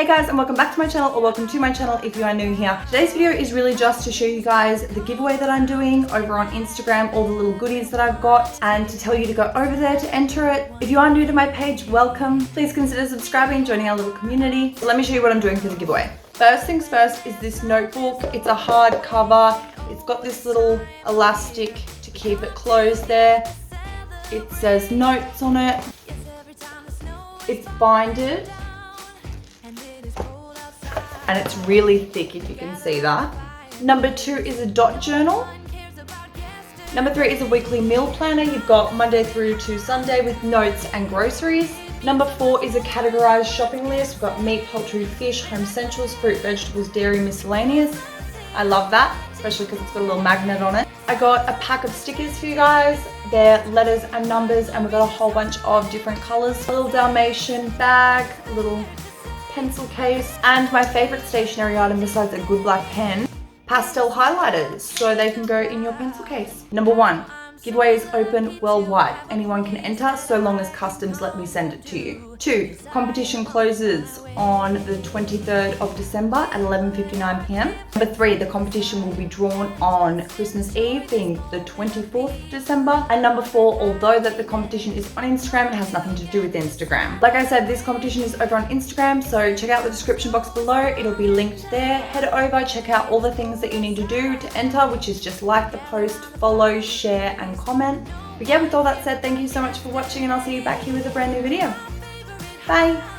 Hey guys, and welcome back to my channel, or welcome to my channel if you are new here. Today's video is really just to show you guys the giveaway that I'm doing over on Instagram, all the little goodies that I've got, and to tell you to go over there to enter it. If you are new to my page, welcome. Please consider subscribing and joining our little community. So let me show you what I'm doing for the giveaway. First things first is this notebook. It's a hard cover. It's got this little elastic to keep it closed there. It says notes on it. It's binded. And it's really thick, if you can see that. Number 2 is a dot journal. Number 3 is a weekly meal planner. You've got Monday through to Sunday with notes and groceries. Number 4 is a categorized shopping list. We've got meat, poultry, fish, home essentials, fruit, vegetables, dairy, miscellaneous. I love that, especially because it's got a little magnet on it. I got a pack of stickers for you guys. They're letters and numbers, and we've got a whole bunch of different colors. A little Dalmatian bag, a little pencil case, and my favorite stationery item besides a good black pen, pastel highlighters, so they can go in your pencil case. Number 1, giveaway is open worldwide. Anyone can enter so long as customs let me send it to you. 2, competition closes on the 23rd of December at 11:59 p.m. Number 3, the competition will be drawn on Christmas Eve, being the 24th of December. And number 4, although that the competition is on Instagram, it has nothing to do with Instagram. Like I said, this competition is over on Instagram, so check out the description box below. It'll be linked there. Head over, check out all the things that you need to do to enter, which is just like the post, follow, share, and comment. But yeah, with all that said, thank you so much for watching, and I'll see you back here with a brand new video. Bye!